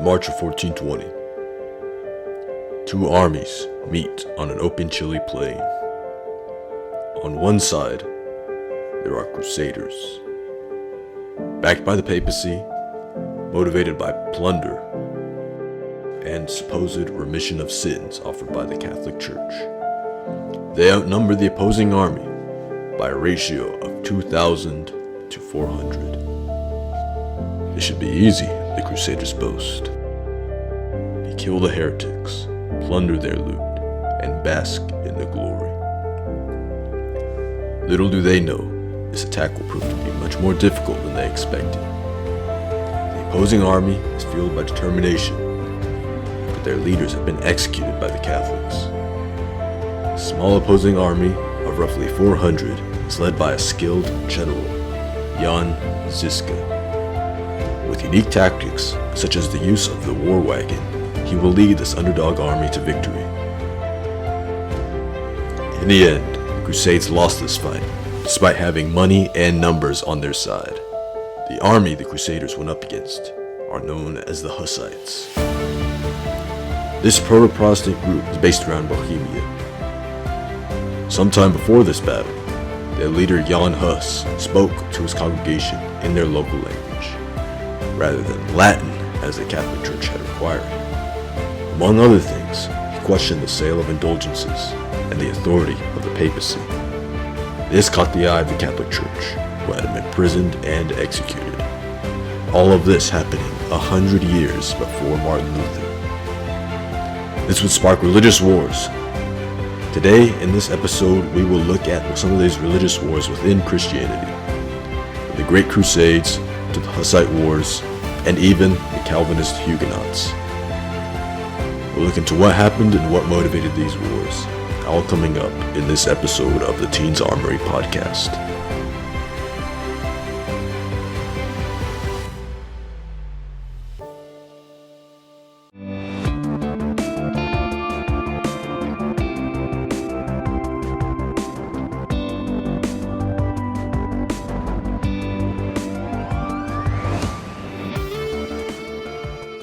March of 1420. Two armies meet on an open chilly plain. On one side, there are Crusaders, backed by the papacy, motivated by plunder and supposed remission of sins offered by the Catholic Church. They outnumber the opposing army by a ratio of 2,000 to 400. It should be easy, the Crusaders boast. They kill the heretics, plunder their loot, and bask in the glory. Little do they know, this attack will prove to be much more difficult than they expected. The opposing army is fueled by determination, but their leaders have been executed by the Catholics. The small opposing army of roughly 400 is led by a skilled general, Jan Žižka. With unique tactics, such as the use of the war wagon, he will lead this underdog army to victory. In the end, the Crusades lost this fight, despite having money and numbers on their side. The army the Crusaders went up against are known as the Hussites. This proto-Protestant group is based around Bohemia. Sometime before this battle, their leader Jan Hus spoke to his congregation in their local language, rather than Latin as the Catholic Church had required. Among other things, he questioned the sale of indulgences and the authority of the papacy. This caught the eye of the Catholic Church, who had him imprisoned and executed. All of this happening 100 years before Martin Luther. This would spark religious wars. Today, in this episode, we will look at some of these religious wars within Christianity, from the Great Crusades to the Hussite Wars, and even the Calvinist Huguenots. We'll look into what happened and what motivated these wars, all coming up in this episode of the Teens Armory podcast.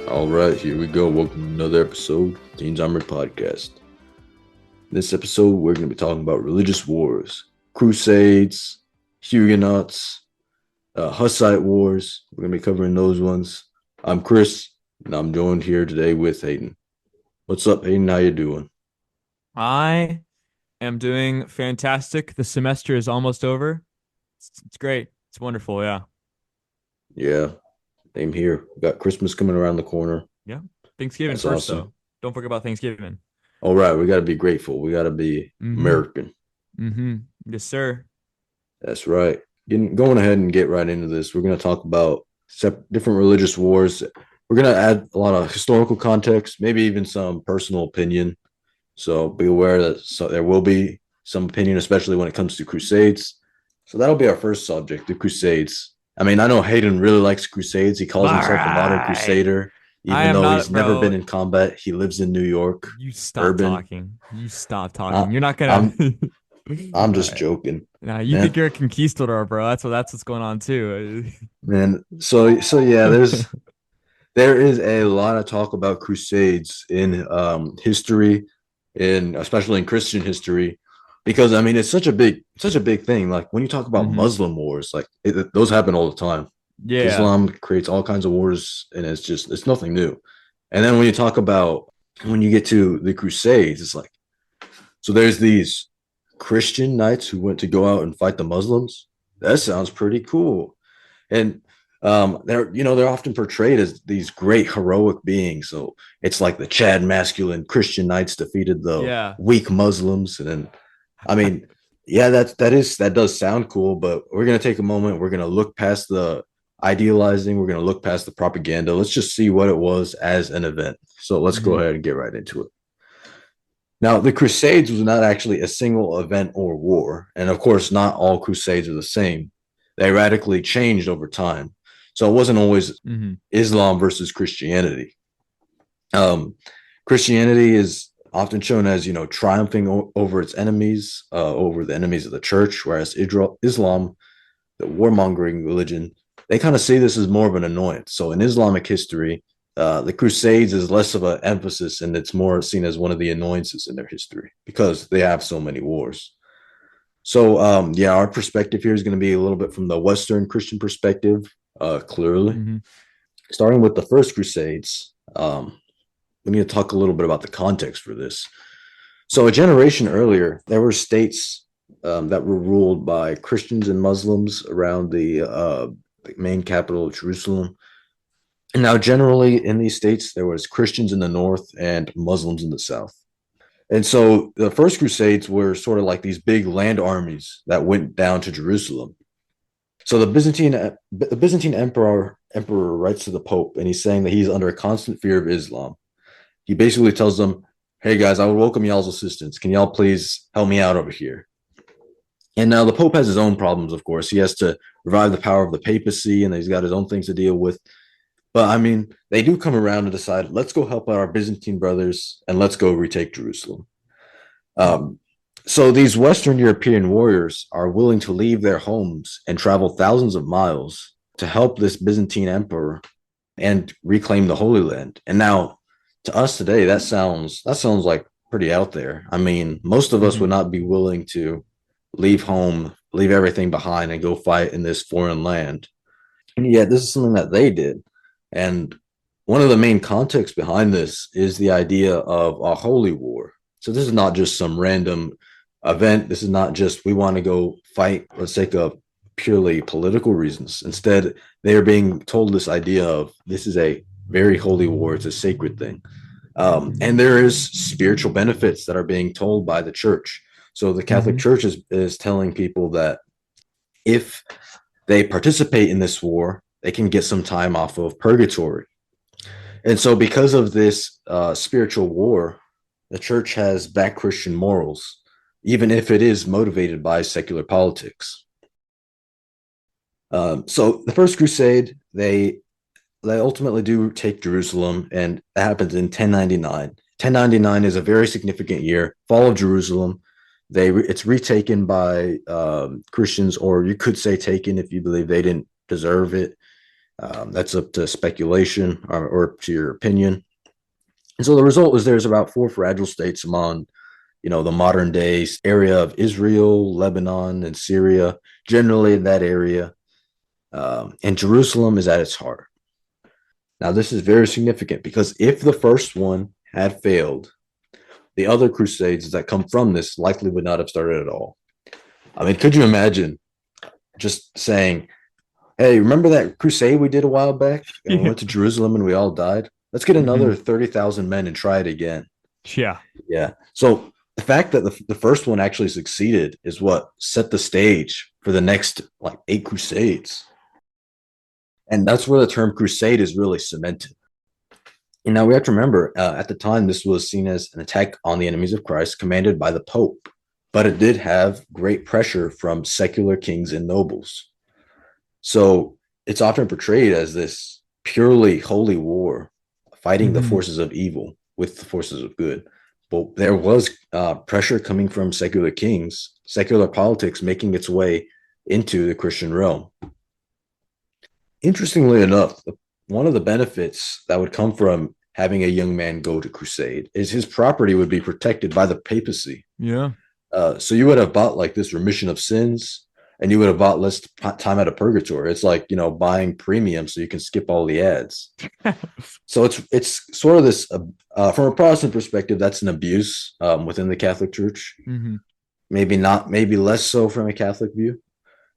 Alright, here we go. Welcome to another episode of Teens Armory podcast. In this episode, we're going to be talking about religious wars, Crusades, Huguenots, Hussite Wars. We're going to be covering those ones. I'm Chris, and I'm joined here today with Hayden. What's up, Hayden? How you doing? I am doing fantastic. The semester is almost over. It's great. It's wonderful, yeah. Yeah, same here. We got Christmas coming around the corner. Yeah. Thanksgiving That's first, awesome. though. Don't forget about Thanksgiving. All right, we got to be grateful. We got to be American. Yes, sir. That's right. Going ahead and get right into this, we're going to talk about different religious wars. We're going to add a lot of historical context, maybe even some personal opinion. So be aware that there will be some opinion, especially when it comes to Crusades. So that'll be our first subject, the Crusades. I mean, I know Hayden really likes Crusades. He calls himself a modern Crusader. Even though he's never been in combat, he lives in New York. You stop talking. You stop talking. You're not gonna. I'm just joking. Nah, you think you're a conquistador, bro. That's what's going on too. Man, so yeah, there is a lot of talk about Crusades in history, especially in Christian history, because I mean it's such a big thing. Like when you talk about Muslim wars, like those happen all the time. Yeah, Islam creates all kinds of wars, and it's nothing new. And then when you get to the Crusades, it's like, so there's these Christian knights who went to go out and fight the Muslims. That sounds pretty cool. And they're often portrayed as these great heroic beings. So it's like the Chad masculine Christian knights defeated the weak Muslims. And then, I mean, yeah, that does sound cool, but we're gonna take a moment. We're gonna look past the idealizing. We're going to look past the propaganda. Let's just see what it was as an event. So let's go ahead and get right into it. Now, the Crusades was not actually a single event or war. And of course, not all Crusades are the same. They radically changed over time. So it wasn't always Islam versus Christianity. Christianity is often shown as, triumphing over its enemies, over the enemies of the church, whereas Islam, the warmongering religion, they kind of see this as more of an annoyance. So in Islamic history, The Crusades is less of an emphasis, and it's more seen as one of the annoyances in their history because they have so many wars. So, yeah, our perspective here is going to be a little bit from the Western Christian perspective, clearly. Hmm. Starting with the First Crusades, we need to talk a little bit about the context for this. So, a generation earlier, there were states that were ruled by Christians and Muslims around the main capital of Jerusalem. And now, generally, in these states, there was Christians in the north and Muslims in the south. And so the First Crusades were sort of like these big land armies that went down to Jerusalem. So the Byzantine emperor writes to the Pope, and he's saying that he's under a constant fear of Islam. He basically tells them, "Hey guys, I would welcome y'all's assistance. Can y'all please help me out over here?" And now the Pope has his own problems, of course. He has to revive the power of the papacy, and he's got his own things to deal with. But I mean, they do come around and decide, let's go help out our Byzantine brothers and let's go retake Jerusalem. Um, so these Western European warriors are willing to leave their homes and travel thousands of miles to help this Byzantine emperor and reclaim the Holy Land. And now, to us today, that sounds like pretty out there. I mean, most of us Hmm. would not be willing to leave home, leave everything behind, and go fight in this foreign land. And yet, this is something that they did. And one of the main contexts behind this is the idea of a holy war. So this is not just some random event. This is not just we want to go fight for the sake of purely political reasons. Instead, they are being told this idea of this is a very holy war. It's a sacred thing. And there is spiritual benefits that are being told by the church. So the Catholic Hmm. Church is telling people that if they participate in this war, they can get some time off of purgatory. And so, because of this spiritual war, the church has backed Christian morals, even if it is motivated by secular politics. So, the First Crusade, they ultimately do take Jerusalem, and that happens in 1099. 1099 is a very significant year, fall of Jerusalem. It's retaken by Christians, or you could say taken if you believe they didn't deserve it. That's up to speculation or to your opinion. And so the result is there's about four fragile states among, the modern day area of Israel, Lebanon, and Syria, generally in that area. And Jerusalem is at its heart. Now, this is very significant because if the first one had failed, the other crusades that come from this likely would not have started at all. I mean, could you imagine just saying, "Hey, remember that crusade we did a while back? And we Yeah. went to Jerusalem and we all died. Let's get Hmm. another 30,000 men and try it again." Yeah. Yeah. So the fact that the first one actually succeeded is what set the stage for the next like eight crusades. And that's where the term crusade is really cemented. And now we have to remember at the time, this was seen as an attack on the enemies of Christ commanded by the Pope, but it did have great pressure from secular kings and nobles. So it's often portrayed as this purely holy war, fighting the Hmm. forces of evil with the forces of good. But there was pressure coming from secular kings, secular politics making its way into the Christian realm. Interestingly enough, one of the benefits that would come from having a young man go to crusade is his property would be protected by the papacy. Yeah. So you would have bought like this remission of sins, and you would have bought less time out of purgatory. It's like buying premium so you can skip all the ads. So it's sort of this from a Protestant perspective, that's an abuse within the Catholic Church. Hmm. Maybe not, maybe less so from a Catholic view.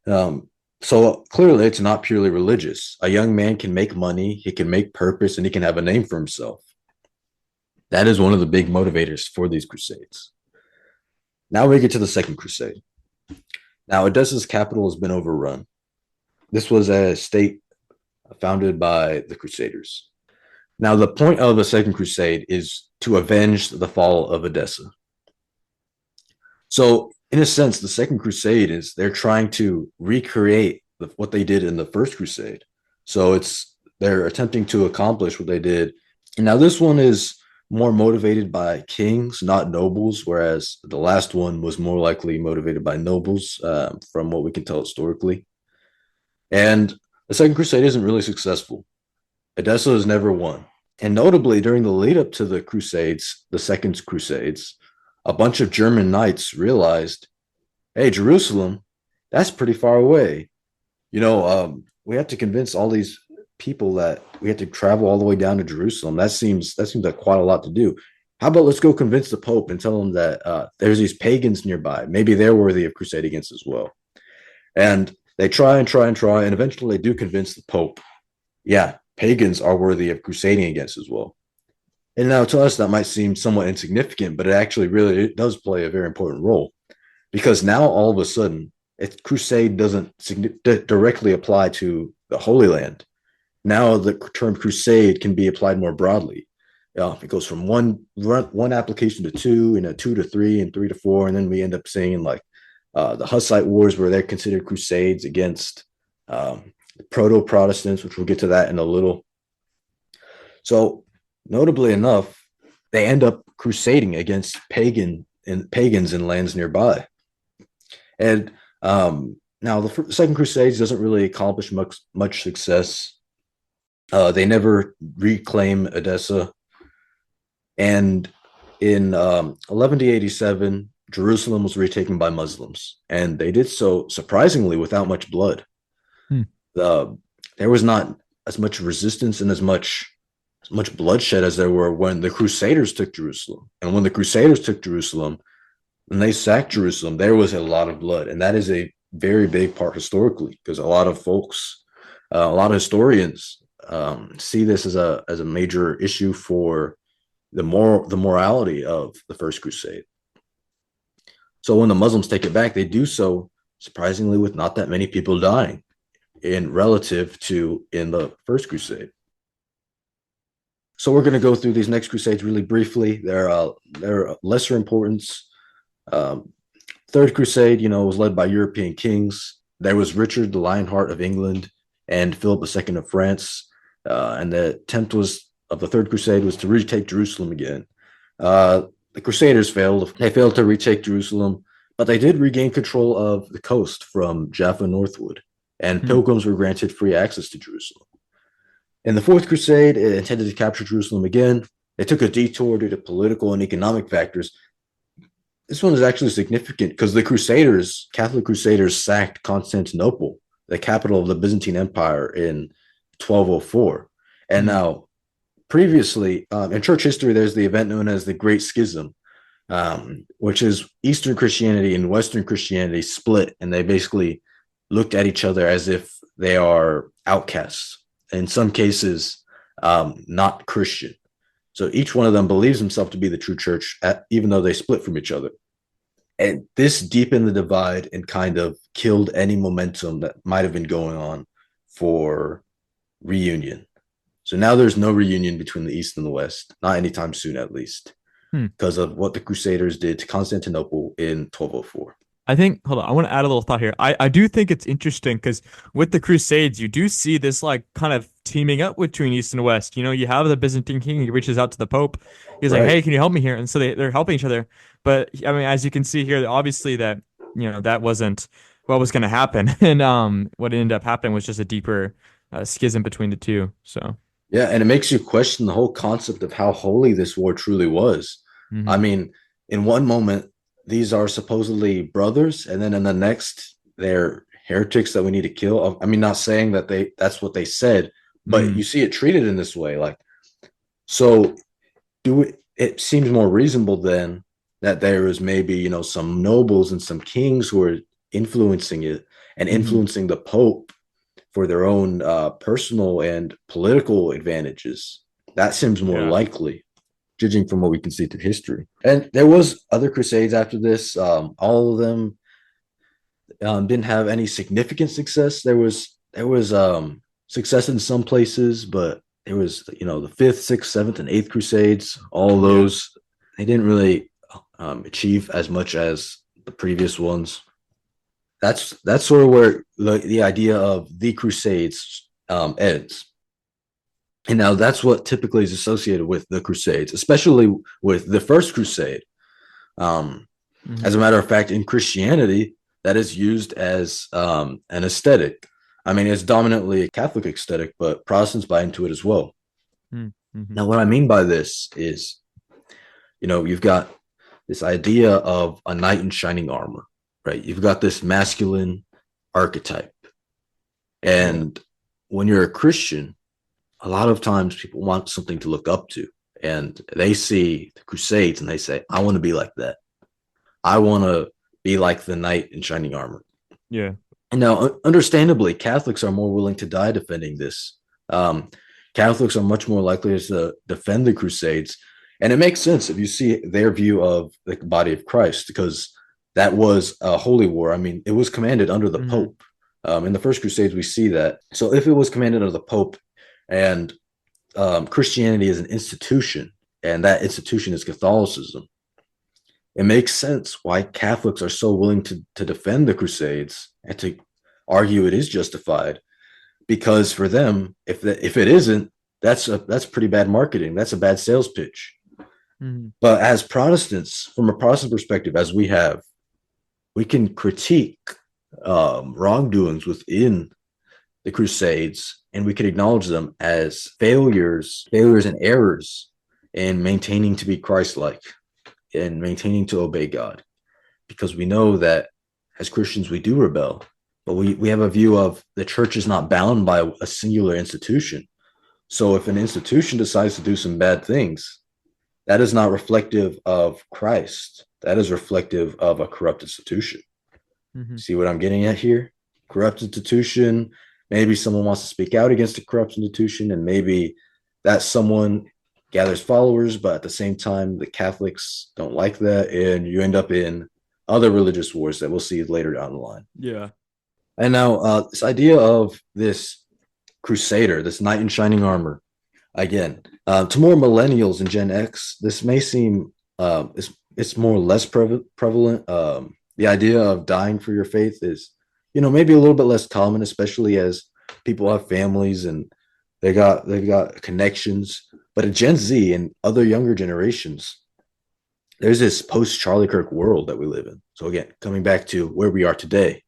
Um, so clearly, it's not purely religious. A young man can make money, he can make purpose, and he can have a name for himself. That is one of the big motivators for these crusades. Now we get to the Second Crusade. Now, Edessa's capital has been overrun. This was a state founded by the Crusaders. Now, the point of the Second Crusade is to avenge the fall of Edessa. So, in a sense, the Second Crusade is they're trying to recreate what they did in the First Crusade. So they're attempting to accomplish what they did. And now this one is more motivated by kings, not nobles, whereas the last one was more likely motivated by nobles, from what we can tell historically. And the Second Crusade isn't really successful. Edessa has never won. And notably, during the lead up to the Crusades, the Second Crusades, a bunch of German knights realized, hey, Jerusalem, that's pretty far away. We have to convince all these people that we have to travel all the way down to Jerusalem. That seems like quite a lot to do. How about let's go convince the Pope and tell him that there's these pagans nearby. Maybe they're worthy of crusade against as well. And they try and try and try, and eventually they do convince the Pope. Yeah, pagans are worthy of crusading against as well. And now to us, that might seem somewhat insignificant, but it does play a very important role because now all of a sudden, crusade doesn't directly apply to the Holy Land. Now the term crusade can be applied more broadly. It goes from one application to two, and a two to three, and three to four, and then we end up seeing like the Hussite wars, where they're considered crusades against proto Protestants, which we'll get to that in a little. So, notably enough, they end up crusading against pagans in lands nearby. And now the Second Crusades doesn't really accomplish much success. They never reclaim Edessa, and in 1187, Jerusalem was retaken by Muslims, and they did so surprisingly without much blood. Hmm. There was not as much resistance and as much bloodshed as there were when the Crusaders took Jerusalem. And when the Crusaders took Jerusalem, and they sacked Jerusalem, there was a lot of blood, and that is a very big part historically, because a lot of folks, a lot of historians see this as a major issue for the morality of the First Crusade. So when the Muslims take it back, they do so surprisingly with not that many people dying in relative to in the First Crusade. So we're going to go through these next crusades really briefly. They're lesser importance. Third Crusade, was led by European kings. There was Richard the Lionheart of England and Philip II of France. And the attempt of the Third Crusade was to retake Jerusalem again. The Crusaders failed. They failed to retake Jerusalem, but they did regain control of the coast from Jaffa northward, and pilgrims were granted free access to Jerusalem. In the Fourth Crusade, it intended to capture Jerusalem again. They took a detour due to political and economic factors. This one is actually significant because the Catholic Crusaders, sacked Constantinople, the capital of the Byzantine Empire, in 1204. And now, previously, in church history, there's the event known as the Great Schism, which is Eastern Christianity and Western Christianity split, and they basically looked at each other as if they are outcasts. In some cases, not Christian. So each one of them believes himself to be the true church, even though they split from each other. And this deepened the divide and kind of killed any momentum that might have been going on for reunion. So now there's no reunion between the East and the West, not anytime soon, at least, because of what the Crusaders did to Constantinople in 1204. I think, hold on, I want to add a little thought here. I do think it's interesting because with the Crusades, you do see this like kind of teaming up between East and West. You have the Byzantine king, he reaches out to the Pope. He's like, hey, can you help me here? And so they're helping each other. But I mean, as you can see here, obviously that wasn't what was going to happen. And what ended up happening was just a deeper schism between the two. So, yeah, and it makes you question the whole concept of how holy this war truly was. I mean, in one moment, these are supposedly brothers, and then in the next, they're heretics that we need to kill. I mean, not saying that that's what they said, but you see it treated in this way. Like, so it seems more reasonable then that there is maybe, some nobles and some kings who are influencing it and influencing the Pope for their own personal and political advantages. That seems more likely, judging from what we can see through history. And there was other crusades after this. All of them didn't have any significant success. There was success in some places, but there was, the fifth, sixth, seventh, and eighth crusades. All of those, they didn't really achieve as much as the previous ones. That's sort of where the idea of the Crusades ends. And now that's what typically is associated with the Crusades, especially with the First Crusade. As a matter of fact, in Christianity, that is used as an aesthetic. I mean, it's dominantly a Catholic aesthetic, but Protestants buy into it as well. Hmm. Now, what I mean by this is, you've got this idea of a knight in shining armor, right? You've got this masculine archetype. Yeah. And when you're a Christian, a lot of times people want something to look up to. And they see the Crusades and they say, I want to be like that. I want to be like the knight in shining armor. Yeah. And now, understandably, Catholics are more willing to die defending this. Um, Catholics are much more likely to defend the Crusades. And it makes sense if you see their view of the body of Christ, because that was a holy war. I mean, it was commanded under the Hmm. Pope. In the First Crusades, we see that. So if it was commanded under the Pope and Christianity is an institution, and that institution is Catholicism, it makes sense why Catholics are so willing to defend the Crusades and to argue it is justified. Because for them, if it isn't, that's pretty bad marketing. That's a bad sales pitch. Hmm. But as Protestants, from a Protestant perspective, as we can critique wrongdoings within the Crusades, and we can acknowledge them as failures and errors in maintaining to be Christ-like and maintaining to obey God, because we know that as Christians we do rebel, but we have a view of the church is not bound by a singular institution. So if an institution decides to do some bad things, that is not reflective of Christ. That is reflective of a corrupt institution. Hmm. See what I'm getting at here? Corrupt institution. Maybe someone wants to speak out against a corrupt institution, and maybe that someone gathers followers, but at the same time, the Catholics don't like that, and you end up in other religious wars that we'll see later down the line. Yeah. And now, this idea of this crusader, this knight in shining armor, again, to more millennials and Gen X, this may seem it's more or less prevalent. The idea of dying for your faith is, maybe a little bit less common, especially as people have families and they've got connections. But at Gen Z and other younger generations, there's this post Charlie Kirk world that we live in. So again, coming back to where we are today.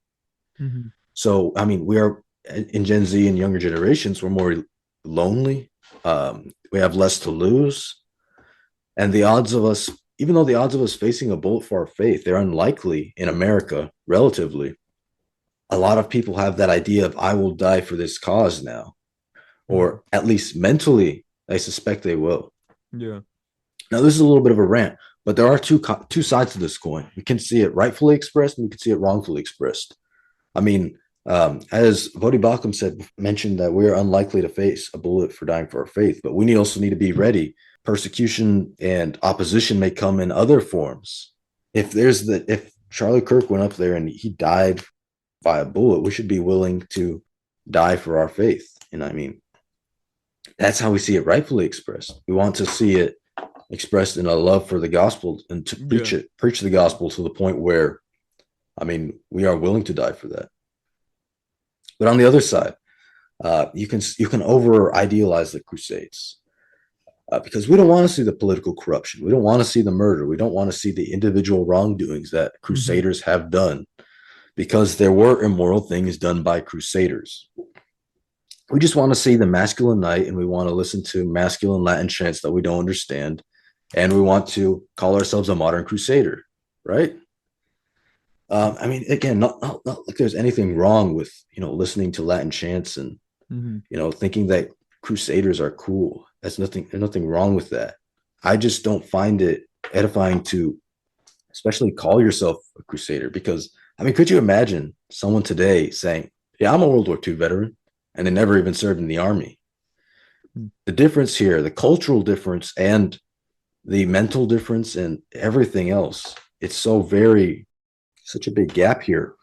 Hmm. So I mean, we are in Gen Z and younger generations. We're more lonely. We have less to lose, and the odds of us, even though the odds of us facing a bullet for our faith, they're unlikely in America relatively. A lot of people have that idea of I will die for this cause now, Hmm. or at least mentally, I suspect they will. Yeah. Now, this is a little bit of a rant, but there are two sides to this coin. We can see it rightfully expressed, and we can see it wrongfully expressed. I mean, as Vodi Bakum mentioned that we're unlikely to face a bullet for dying for our faith, but we also need to be ready. Persecution and opposition may come in other forms. If Charlie Kirk went up there and he died by a bullet, we should be willing to die for our faith. And I mean, that's how we see it rightfully expressed. We want to see it expressed in a love for the gospel and to Yeah. preach the gospel to the point where, I mean, we are willing to die for that. But on the other side, you can over idealize the Crusades, because we don't want to see the political corruption. We don't want to see the murder. We don't want to see the individual wrongdoings that Hmm. Crusaders have done, because there were immoral things done by Crusaders. We just want to see the masculine knight, and we want to listen to masculine Latin chants that we don't understand, and we want to call ourselves a modern Crusader, right? I mean, again, not like there's anything wrong with listening to Latin chants and Hmm. thinking that Crusaders are cool. There's nothing wrong with that. I just don't find it edifying to especially call yourself a Crusader, because I mean, could you imagine someone today saying, "Yeah, I'm a World War II veteran," and they never even served in the army? The difference here, the cultural difference and the mental difference and everything else, it's such a big gap here.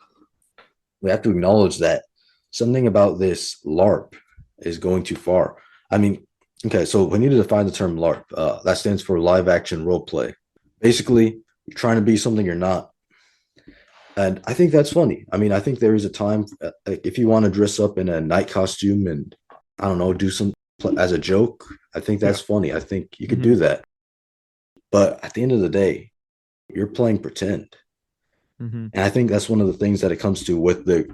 We have to acknowledge that something about this LARP is going too far. I mean, okay, so we need to define the term LARP. That stands for live action role play. Basically, you're trying to be something you're not. And I think that's funny. I mean, I think there is a time, if you want to dress up in a night costume and, I don't know, do some as a joke, I think Yeah. that's funny. I think you could Hmm. do that. But at the end of the day, you're playing pretend. Hmm. And I think that's one of the things that it comes to with the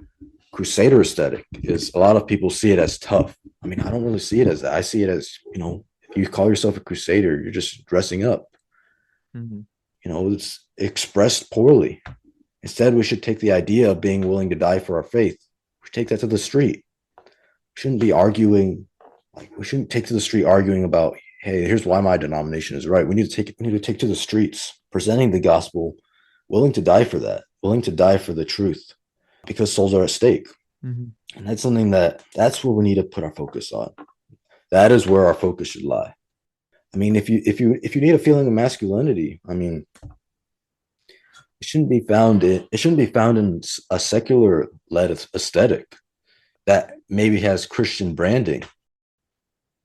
Crusader aesthetic is a lot of people see it as tough. I mean, I don't really see it as that. I see it as, you call yourself a crusader, you're just dressing up. Mhm. It's expressed poorly. Instead, we should take the idea of being willing to die for our faith. We take that to the street. We shouldn't be arguing. Like, we shouldn't take to the street arguing about, hey, here's why my denomination is right. We need to take to the streets, presenting the gospel, willing to die for that, willing to die for the truth, because souls are at stake. Mhm. And that's something that's where we need to put our focus on. That is where our focus should lie. I mean, if you need a feeling of masculinity, I mean, it shouldn't be found in a secular led aesthetic that maybe has Christian branding.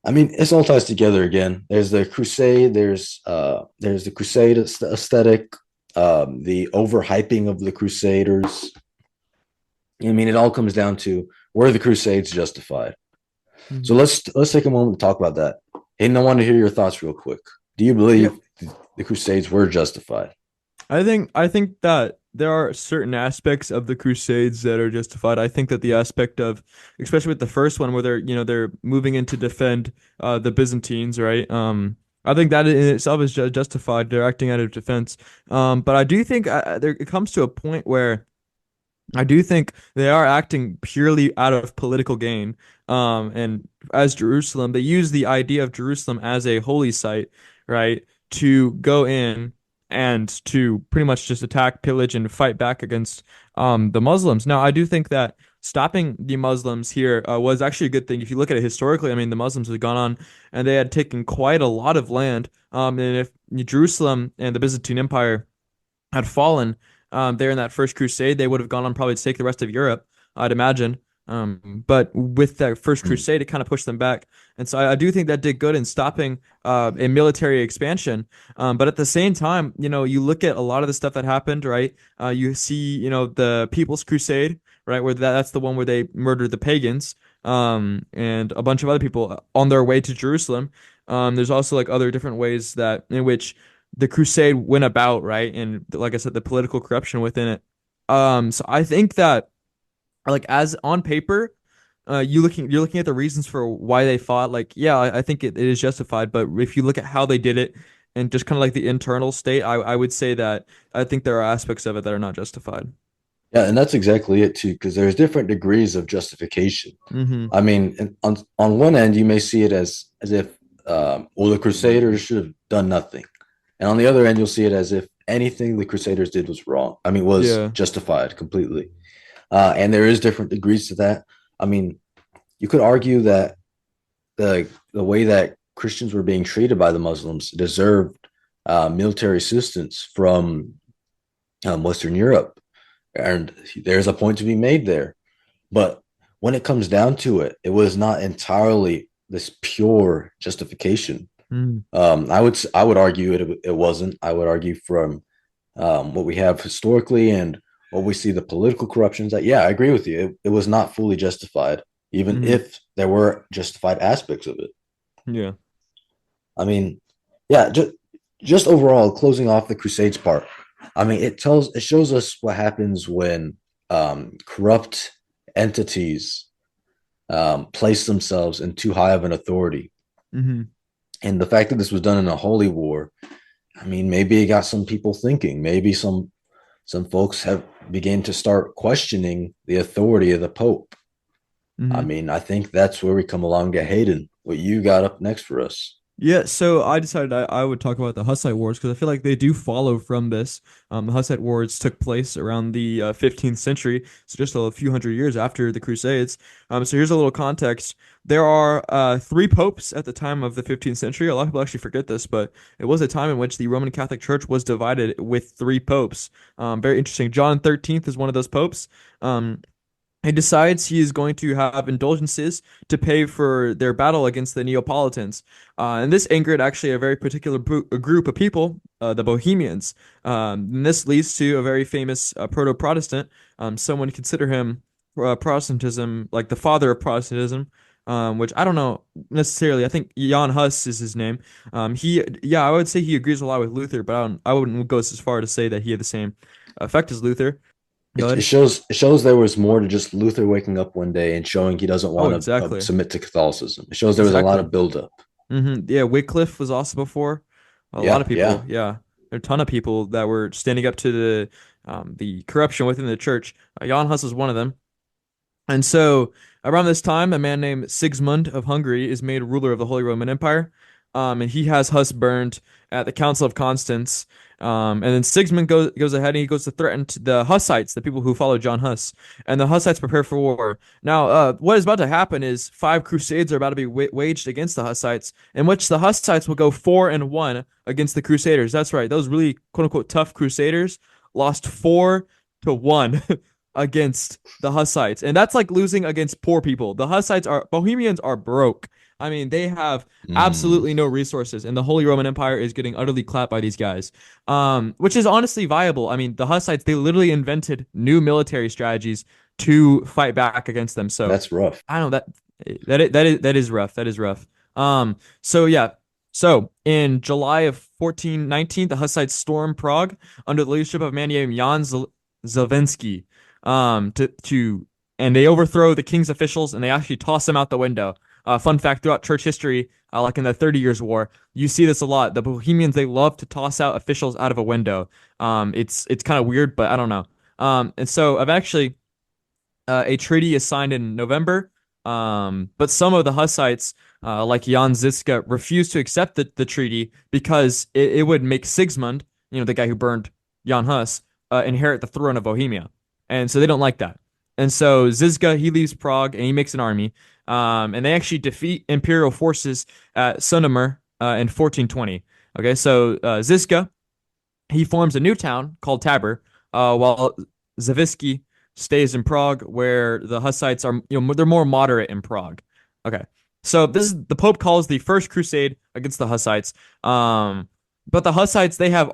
I mean, it's all ties together again. There's the crusade, there's the crusade aesthetic, the overhyping of the crusaders. I mean, it all comes down to, were the crusades justified? So Mhm. let's take a moment to talk about that. And I want to hear your thoughts real quick. Do you Yeah, believe the crusades were justified? I think that there are certain aspects of the Crusades that are justified. I think that the aspect of, especially with the first one, where they're moving in to defend the Byzantines, right? I think that in itself is justified. They're acting out of defense. But I do think there it comes to a point where I do think they are acting purely out of political gain. And as Jerusalem, they use the idea of Jerusalem as a holy site, right, to go in and to pretty much just attack, pillage, and fight back against the Muslims. Now, I do think that stopping the Muslims here was actually a good thing. If you look at it historically, I mean, the Muslims had gone on and they had taken quite a lot of land. And if Jerusalem and the Byzantine Empire had fallen there in that first crusade, they would have gone on probably to take the rest of Europe, I'd imagine. But with that first Hmm. crusade, it kind of pushed them back. And so I do think that did good in stopping a military expansion. But at the same time, you look at a lot of the stuff that happened, right? You see, the People's Crusade, right? Where that's the one where they murdered the pagans and a bunch of other people on their way to Jerusalem. There's also like other different ways that in which the crusade went about, right? And like I said, the political corruption within it. So I think that like as on paper, you're looking at the reasons for why they fought. Like, yeah, I think it is justified. But if you look at how they did it and just kind of like the internal state, I would say that I think there are aspects of it that are not justified. Yeah, and that's exactly it too, because there's different degrees of justification. Mm-hmm. I mean, on one end, you may see it as if, well, the Crusaders should have done nothing, and on the other end, you'll see it as if anything the Crusaders did was wrong. I mean, was Yeah. justified completely. And there is different degrees to that. I mean, you could argue that the way that Christians were being treated by the Muslims deserved military assistance from Western Europe, and there's a point to be made there. But when it comes down to it, it was not entirely this pure justification. Mm. I would argue it wasn't. I would argue from what we have historically and what we see the political corruptions. That, yeah, I agree with you. It was not fully justified, even Mm. if there were justified aspects of it. Yeah. I mean, yeah, just overall closing off the Crusades part. I mean, it shows us what happens when corrupt entities place themselves in too high of an authority. Mm-hmm. And the fact that this was done in a holy war, I mean, maybe it got some people thinking. Maybe some folks have begun to start questioning the authority of the Pope. I Mm-hmm. mean, I think that's where we come along to Hayden. What you got up next for us? Yeah, so I decided I would talk about the Hussite Wars because I feel like they do follow from this. The Hussite Wars took place around the 15th century, so just a few hundred years after the Crusades. So here's a little context. There are three popes at the time of the 15th century. A lot of people actually forget this, but it was a time in which the Roman Catholic Church was divided with three popes. Very interesting. John 13th is one of those popes. He decides he is going to have indulgences to pay for their battle against the Neapolitans. And this angered actually a very particular group of people, the Bohemians. And this leads to a very famous proto-Protestant. Someone would consider him Protestantism, like the father of Protestantism, which I don't know necessarily. I think Jan Hus is his name. Yeah, I would say he agrees a lot with Luther, but I wouldn't go as far to say that he had the same effect as Luther. Go It ahead. shows there was more to just Luther waking up one day and showing he doesn't Oh, want to exactly. submit to Catholicism. It shows there was a lot Exactly. of buildup. Yeah, Wycliffe was also before. A lot Yeah, of people, yeah. yeah. There are a ton of people that were standing up to the corruption within the church. Jan Hus was one of them. And so around this time, a man named Sigismund of Hungary is made ruler of the Holy Roman Empire. And he has Huss burned at the Council of Constance. And then Sigismund goes ahead and he goes to threaten the Hussites, the people who follow John Huss. And the Hussites prepare for war. Now, what is about to happen is five crusades are about to be waged against the Hussites, in which the Hussites will go 4-1 against the Crusaders. That's right. Those really quote unquote tough Crusaders lost 4-1 against the Hussites. And that's like losing against poor people. The Hussites are Bohemians are broke. I mean, they have Mm, absolutely no resources, and the Holy Roman Empire is getting utterly clapped by these guys, which is honestly viable. I mean, the Hussites, they literally invented new military strategies to fight back against them. So that's rough. I don't know that is rough. That is rough. So yeah. So in July of 1419, the Hussites storm Prague under the leadership of a man named Jan Zelensky to and they overthrow the king's officials and they actually toss them out the window. Fun fact throughout church history, like in the 30 Years' War, you see this a lot. The Bohemians, they love to toss out officials out of a window. It's kind of weird, but I don't know. And so I've actually a treaty is signed in November, but some of the Hussites, like Jan Ziska, refused to accept the treaty because it would make Sigismund, the guy who burned Jan Hus, inherit the throne of Bohemia. And so they don't like that. And so Zizka, he leaves Prague and he makes an army. And they actually defeat imperial forces at Sunomer in 1420. Okay, so Zizka, he forms a new town called Tabor, while Zavisky stays in Prague, where the Hussites are, they're more moderate in Prague. Okay, so this is the Pope calls the First Crusade against the Hussites. But the Hussites, they have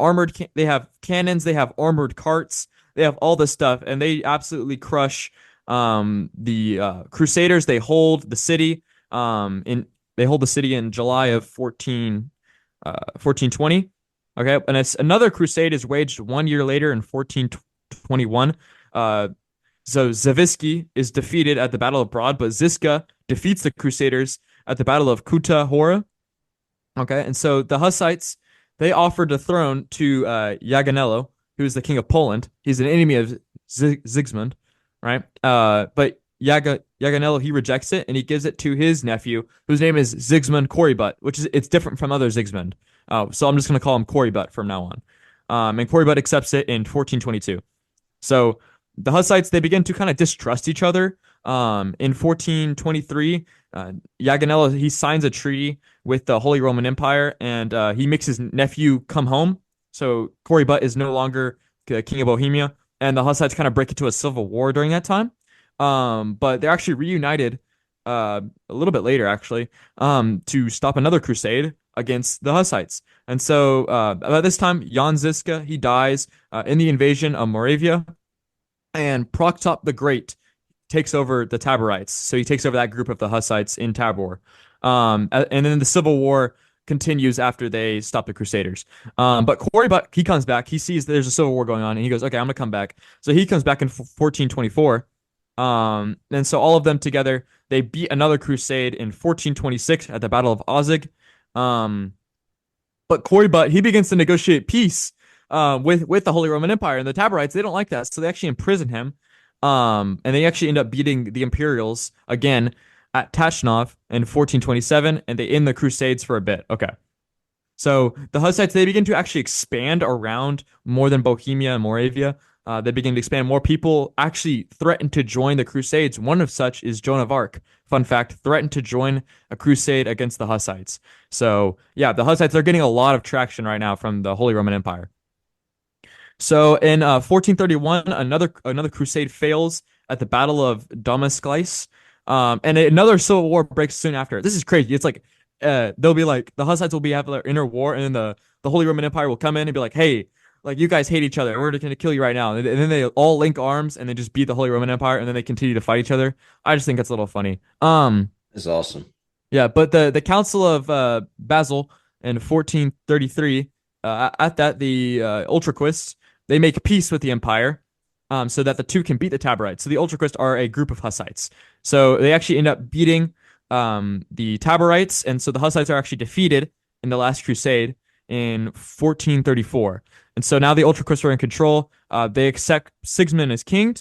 they have cannons, they have armored carts, they have all this stuff, and they absolutely crush the Crusaders. They hold the city. They hold the city in July of 1420. Okay, and it's another crusade is waged 1 year later in 1421. Uh, so Zavisky is defeated at the Battle of Broad, but Ziska defeats the Crusaders at the Battle of Kuta Hora. Okay, and so the Hussites, they offered the throne to Jaganello, who is the king of Poland. He's an enemy of Sigismund, right? But Jaganello, he rejects it and he gives it to his nephew, whose name is Sigismund Korybut, which is it's different from other Sigismund. So I'm just going to call him Korybut from now on. And Korybut accepts it in 1422. So the Hussites, they begin to kind of distrust each other. In 1423, Jaganello, he signs a treaty with the Holy Roman Empire and he makes his nephew come home. So Korybut is no longer king of Bohemia, and the Hussites kind of break into a civil war during that time. But they're actually reunited a little bit later, actually, to stop another crusade against the Hussites. And so about this time, Jan Ziska, he dies in the invasion of Moravia, and Prokop the Great takes over the Taborites. So he takes over that group of the Hussites in Tabor. And then the civil war continues after they stop the Crusaders. But Korybut, he comes back. He sees there's a civil war going on, and he goes, "Okay, I'm gonna come back." So he comes back in 1424. And so all of them together, they beat another crusade in 1426 at the Battle of Aussig. Um, but Korybut, he begins to negotiate peace with the Holy Roman Empire, and the Taborites, they don't like that, so they actually imprison him. And they actually end up beating the Imperials again at Tachnov in 1427, and they end the Crusades for a bit. Okay. So the Hussites, they begin to actually expand around more than Bohemia and Moravia. They begin to expand. More people actually threaten to join the Crusades. One of such is Joan of Arc. Fun fact, threatened to join a crusade against the Hussites. So yeah, the Hussites are getting a lot of traction right now from the Holy Roman Empire. So in 1431, another crusade fails at the Battle of Damasclise, and another civil war breaks soon after. This is crazy. It's like they'll be like the Hussites will be have their inner war, and then the Holy Roman Empire will come in and be like, "Hey, like you guys hate each other. We're going to kill you right now." And then they all link arms and they just beat the Holy Roman Empire, and then they continue to fight each other. I just think that's a little funny. It's awesome. Yeah, but the Council of Basel in 1433, at that the Ultraquists, they make peace with the Empire, so that the two can beat the Taborites. So the Ultraquists are a group of Hussites. So they actually end up beating the Taborites, and so the Hussites are actually defeated in the last crusade in 1434. And so now the Ultra Christians are in control. They accept Sigismund as king,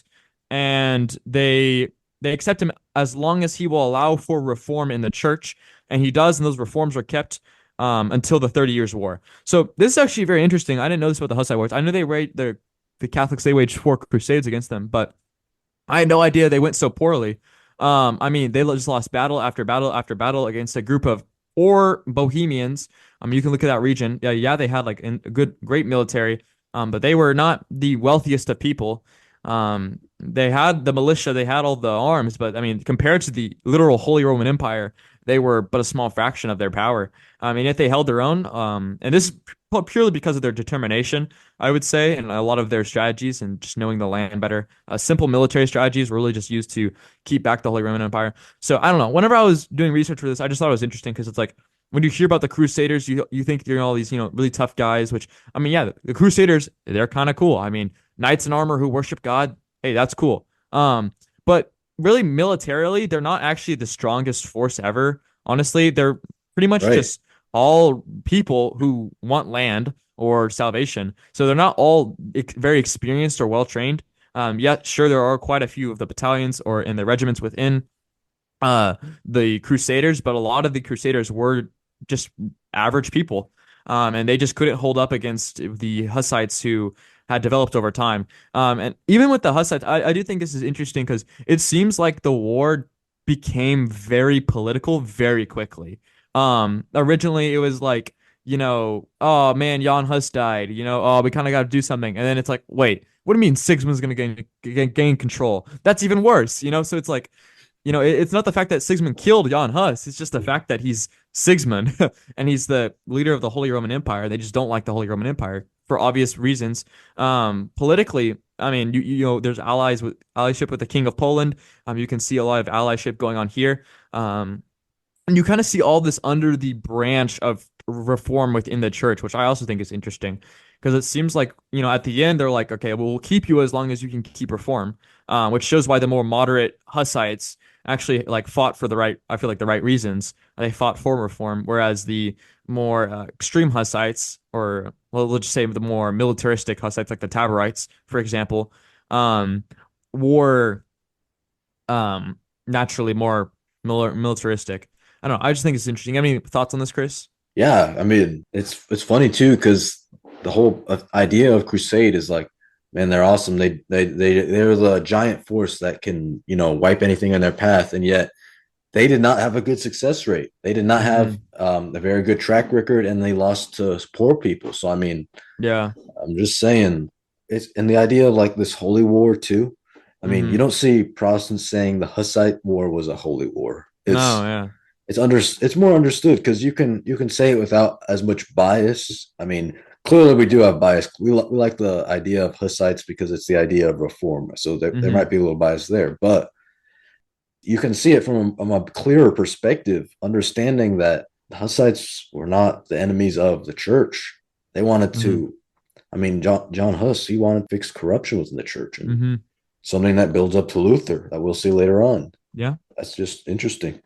and they accept him as long as he will allow for reform in the church, and he does, and those reforms are kept until the 30 Years' War. So this is actually very interesting. I didn't know this about the Hussite wars. I know the Catholics, they waged 4 crusades against them, but I had no idea they went so poorly. I mean, they just lost battle after battle after battle against a group of four Bohemians. You can look at that region. Yeah, yeah, they had like a great military, but they were not the wealthiest of people. They had the militia, they had all the arms, but I mean, compared to the literal Holy Roman Empire, they were but a small fraction of their power. I mean, if they held their own, and this is purely because of their determination, I would say, and a lot of their strategies and just knowing the land better. Simple military strategies were really just used to keep back the Holy Roman Empire. So I don't know. Whenever I was doing research for this, I just thought it was interesting because it's like when you hear about the Crusaders, you think they're all these really tough guys. Which I mean, yeah, the Crusaders, they're kind of cool. I mean, knights in armor who worship God, hey, that's cool. But really militarily, they're not actually the strongest force ever. Honestly, they're pretty much Right. just all people who want land or salvation. So they're not all very experienced or well trained. Yet, sure, there are quite a few of the battalions or in the regiments within uh, the Crusaders, but a lot of the Crusaders were just average people. And they just couldn't hold up against the Hussites who had developed over time. And even with the Hussites, I do think this is interesting because it seems like the war became very political very quickly. Originally it was like, oh man, Jan Hus died, oh, we kind of got to do something. And then it's like, wait, what do you mean Sigismund's going to gain control? That's even worse. So it's like, it's not the fact that Sigismund killed Jan Hus. It's just the fact that he's Sigismund and he's the leader of the Holy Roman Empire. They just don't like the Holy Roman Empire for obvious reasons. Politically, I mean, there's allyship with the King of Poland. You can see a lot of allyship going on here. And you kind of see all this under the branch of reform within the church, which I also think is interesting because it seems like, at the end, they're like, okay, well, we'll keep you as long as you can keep reform, which shows why the more moderate Hussites actually like fought for I feel like the right reasons. They fought for reform, whereas the more extreme Hussites, or well, let's just say the more militaristic Hussites, like the Taborites, for example, were naturally more militaristic. I don't know. I just think it's interesting. Any thoughts on this, Chris? Yeah, I mean, it's funny too because the whole idea of Crusade is like, man, they're awesome. They're the giant force that can wipe anything in their path, and yet they did not have a good success rate. They did not have Hmm. a very good track record, and they lost to poor people. So I mean, Yeah. I'm just saying it's and the idea of like this holy war too. I mean, you Hmm. don't see Protestants saying the Hussite war was a holy war. No, yeah. It's more understood because you can say it without as much bias. I mean, clearly we do have bias. We like the idea of Hussites because it's the idea of reform. So there Hmm. might be a little bias there, but you can see it from a clearer perspective, understanding that the Hussites were not the enemies of the church. They wanted Hmm. to. I mean, John Huss, he wanted to fix corruption within the church, and Hmm. something that builds up to Luther that we'll see later on. Yeah. That's just interesting.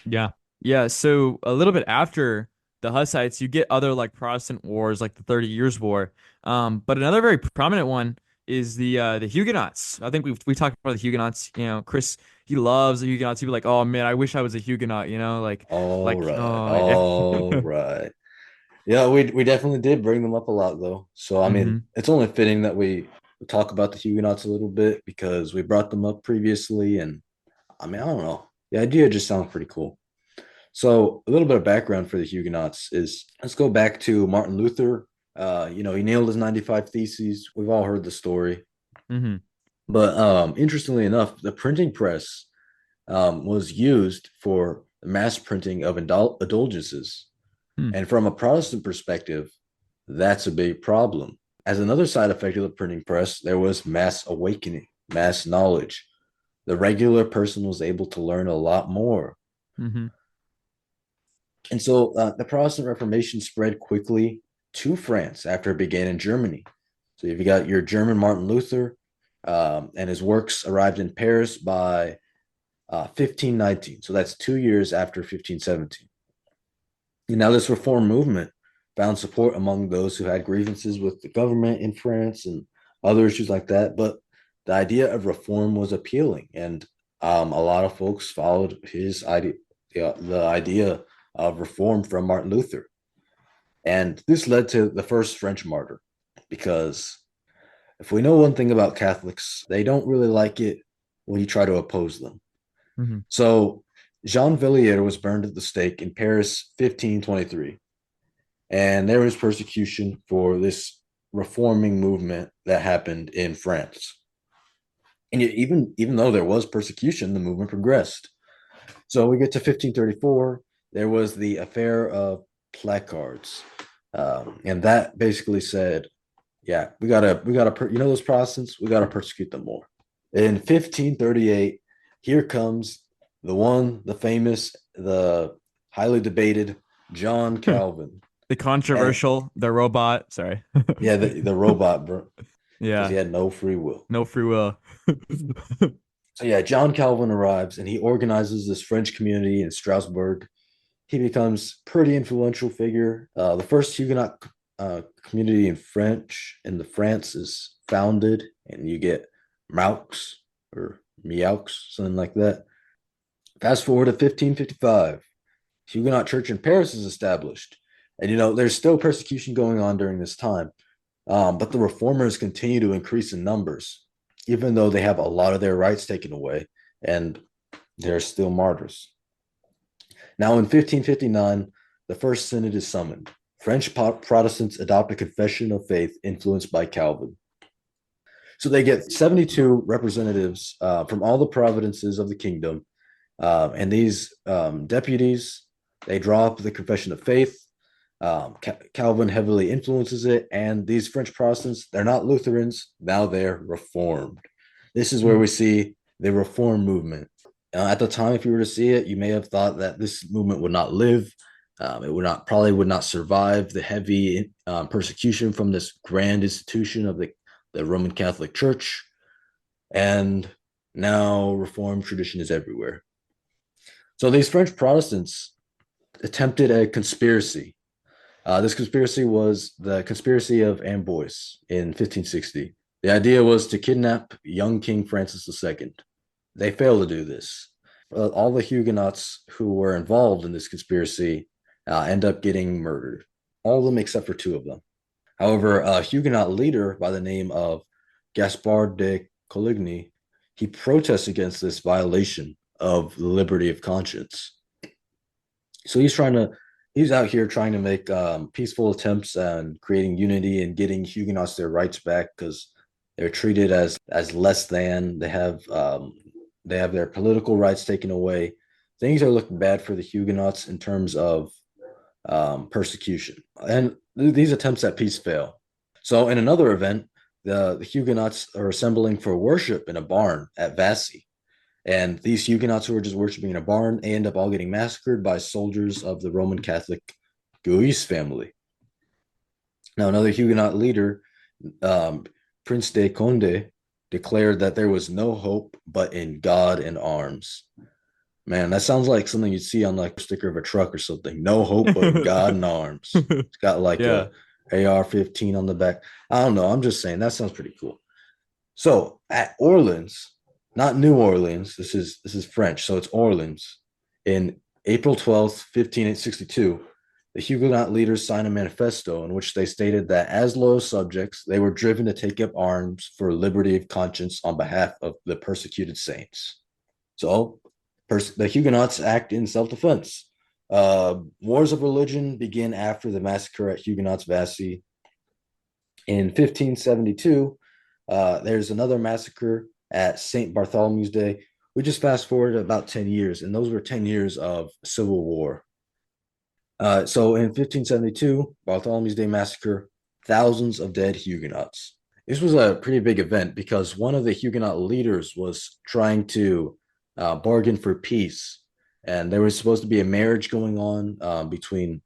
Yeah. Yeah. So a little bit after the Hussites, you get other like Protestant wars, like the 30 Years' War. But another very prominent one is the Huguenots. I think we talked about the Huguenots. Chris, he loves the Huguenots. He'd be like, "Oh man, I wish I was a Huguenot." All Like right, oh yeah. all right. Yeah, we definitely did bring them up a lot though. So I mean, Hmm. it's only fitting that we talk about the Huguenots a little bit because we brought them up previously, and I mean, I don't know. The idea just sounds pretty cool. So a little bit of background for the Huguenots is let's go back to Martin Luther. He nailed his 95 theses. We've all heard the story. Hmm. But interestingly enough, the printing press was used for the mass printing of indulgences. Hmm. And from a Protestant perspective, that's a big problem. As another side effect of the printing press, there was mass awakening, mass knowledge. The regular person was able to learn a lot more. Hmm. And so the Protestant Reformation spread quickly to France after it began in Germany. So you've got your German Martin Luther, and his works arrived in Paris by 1519. So that's 2 years after 1517. And now this reform movement found support among those who had grievances with the government in France and other issues like that. But the idea of reform was appealing, and a lot of folks followed his idea, the idea of reform from Martin Luther. And this led to the first French martyr, because if we know one thing about Catholics, they don't really like it when you try to oppose them. Mhm. So Jean Villiers was burned at the stake in Paris 1523. And there was persecution for this reforming movement that happened in France. And yet, even though there was persecution, the movement progressed. So we get to 1534. There was the affair of placards, and that basically said, "Yeah, you know those Protestants, we gotta persecute them more." In 1538, here comes the one, the famous, the highly debated John Calvin. The And controversial, the robot. Sorry. yeah, the robot, bro, because he Yeah, had no free will. no free will. So yeah, John Calvin arrives and he organizes this French community in Strasbourg. He becomes pretty influential figure. The first Huguenot community in the France is founded, and you get Maux or Miaux, something like that. Fast forward to 1555, Huguenot Church in Paris is established, and there's still persecution going on during this time. But the reformers continue to increase in numbers, even though they have a lot of their rights taken away, and they're still martyrs. Now, in 1559, the First Synod is summoned. French Protestants adopt a confession of faith influenced by Calvin. So they get 72 representatives from all the provinces of the kingdom. And these deputies, they draw up the confession of faith. Calvin heavily influences it. And these French Protestants, they're not Lutherans. Now they're Reformed. This is where we see the Reform movement. At the time, if you were to see it, you may have thought that this movement would not live. It would not survive the heavy persecution from this grand institution of the Roman Catholic Church. And now Reformed tradition is everywhere. So these French Protestants attempted a conspiracy. This conspiracy was the conspiracy of Amboise in 1560. The idea was to kidnap young King Francis II. They failed to do this. All the Huguenots who were involved in this conspiracy end up getting murdered, all of them except for two of them. However, a Huguenot leader by the name of Gaspard de Coligny, he protests against this violation of the liberty of conscience. So he's out here trying to make peaceful attempts and creating unity and getting Huguenots their rights back, because they're treated as less than. They have their political rights taken away. Things are looking bad for the Huguenots in terms of persecution, and these attempts at peace fail. So in another event, the Huguenots are assembling for worship in a barn at Vassy. And these Huguenots who are just worshiping in a barn, they end up all getting massacred by soldiers of the Roman Catholic Guise family. Now, another Huguenot leader, Prince de Conde, declared that there was no hope but in God and arms. Man, that sounds like something you'd see on like a sticker of a truck or something. No hope but in God and arms. It's got like Yeah. a AR-15 on the back. I don't know. I'm just saying that sounds pretty cool. So at Orleans, not New Orleans, this is French, so it's Orleans. In April 12th, 1562, the Huguenot leaders signed a manifesto in which they stated that as loyal subjects, they were driven to take up arms for liberty of conscience on behalf of the persecuted saints. So the Huguenots act in self-defense. Wars of religion begin after the massacre at Huguenots Vassy. In 1572, there's another massacre at St. Bartholomew's Day. We just fast forward about 10 years, and those were 10 years of civil war. So in 1572, Bartholomew's Day massacre, thousands of dead Huguenots. This was a pretty big event because one of the Huguenot leaders was trying to bargain for peace, and there was supposed to be a marriage going on between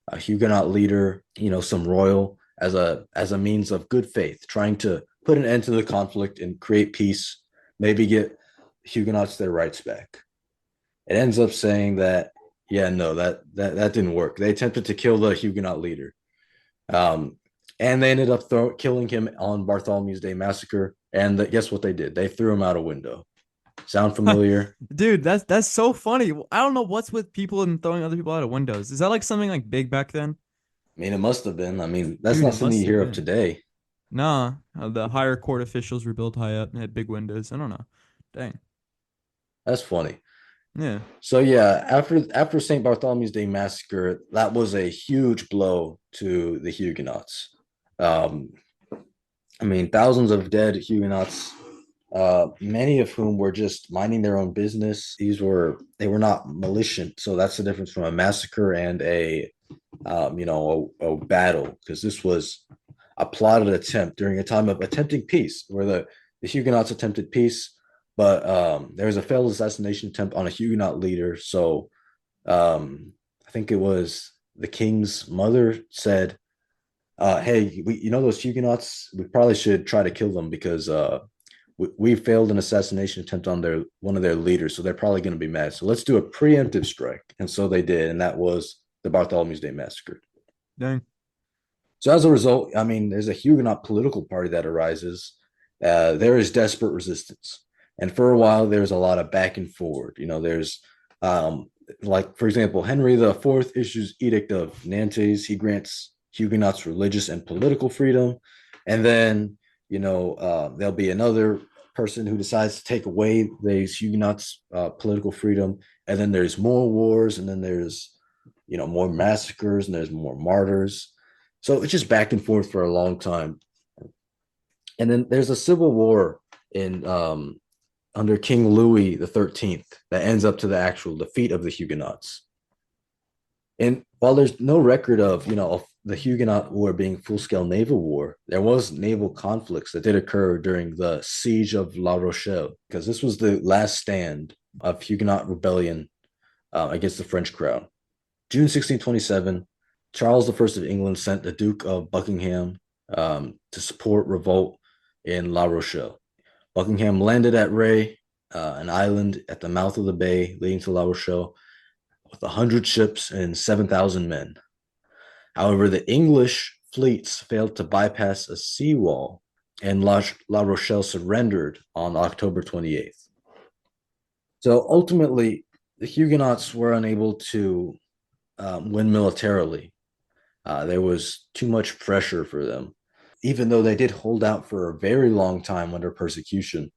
a Huguenot leader, some royal, as a means of good faith, trying to put an end to the conflict and create peace, maybe get Huguenots their rights back. It ends up saying that, yeah, no, that didn't work. They attempted to kill the Huguenot leader, um, and they ended up killing him on Bartholomew's Day massacre. And guess what they did? They threw him out a window. Sound familiar? Dude, that's so funny. I don't know what's with people and throwing other people out of windows. Is that like something like big back then? I mean, it must have been. I mean, that's Dude, not it something must you have hear of been. today. Nah, the higher court officials were built high up and had big windows. I don't know. Dang. That's funny. Yeah. So yeah, after St. Bartholomew's Day massacre, that was a huge blow to the Huguenots. Um, I mean, thousands of dead Huguenots, many of whom were just minding their own business. They were not militant, so that's the difference from a massacre and a battle, because this was a plotted attempt during a time of attempting peace, where the Huguenots attempted peace, but there was a failed assassination attempt on a Huguenot leader. So I think it was the king's mother said, "Hey, you know those Huguenots? We probably should try to kill them because we failed an assassination attempt on their one of their leaders, so they're probably going to be mad. So let's do a preemptive strike." And so they did, and that was the Bartholomew's Day massacre. Dang. So as a result, I mean, there's a Huguenot political party that arises. There is desperate resistance, and for a while, there's a lot of back and forward. There's um, like, for example, Henry the Fourth issues Edict of Nantes. He grants Huguenots religious and political freedom, and then there'll be another person who decides to take away these Huguenots' political freedom, and then there's more wars, and then there's more massacres, and there's more martyrs. So it's just back and forth for a long time. And then there's a civil war in under King Louis the 13th that ends up to the actual defeat of the Huguenots. And while there's no record of the Huguenot war being full-scale naval war, there was naval conflicts that did occur during the siege of La Rochelle, because this was the last stand of Huguenot rebellion against the French crown. June 1627, Charles I of England sent the Duke of Buckingham to support revolt in La Rochelle. Buckingham landed at Ré, an island at the mouth of the bay leading to La Rochelle, with 100 ships and 7,000 men. However, the English fleets failed to bypass a seawall, and La Rochelle surrendered on October 28th. So ultimately, the Huguenots were unable to win militarily. There was too much pressure for them, even though they did hold out for a very long time under persecution.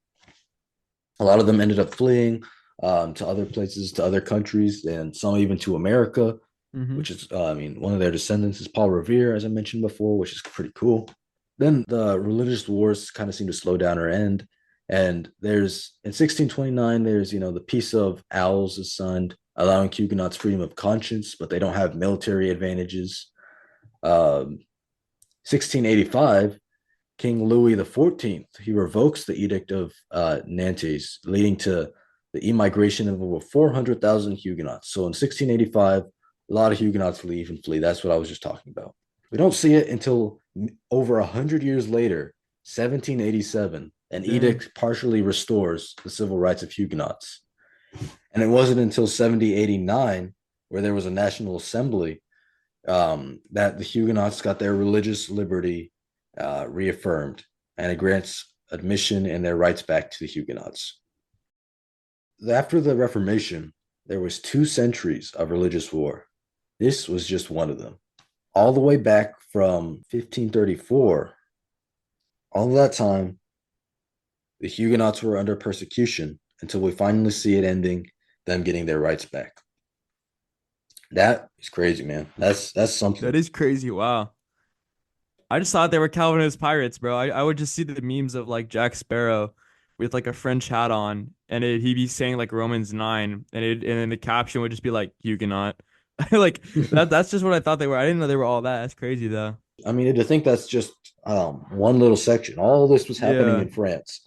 A lot of them ended up fleeing to other places, to other countries, and some even to America, Mm-hmm. which is, I mean, one of their descendants is Paul Revere, as I mentioned before, which is pretty cool. Then the religious wars kind of seem to slow down or end. And there's in 1629, there's the Peace of Owls is signed, allowing Huguenots freedom of conscience, but they don't have military advantages. 1685, King Louis XIV, he revokes the Edict of Nantes, leading to the immigration of over 400,000 Huguenots. So in 1685, a lot of Huguenots leave and flee. That's what I was just talking about. We don't see it until over 100 years later, 1787, an Dang. edict partially restores the civil rights of Huguenots. And it wasn't until 1789, where there was a national assembly, that the Huguenots got their religious liberty reaffirmed, and it grants admission and their rights back to the Huguenots. After the Reformation, there was 2 centuries of religious war. This was just one of them. All the way back from 1534, all of that time, the Huguenots were under persecution until we finally see it ending, them getting their rights back. That is crazy, man. That's That something. is crazy. Wow. I just thought they were Calvinist pirates, bro. I would just see the memes of like Jack Sparrow with like a French hat on, and he'd be saying like Romans 9, and then the caption would just be like Huguenot. Like that's just what I thought they were. I didn't know they were all that. That's crazy though. I mean, to think that's just one little section. All this was happening Yeah. in France.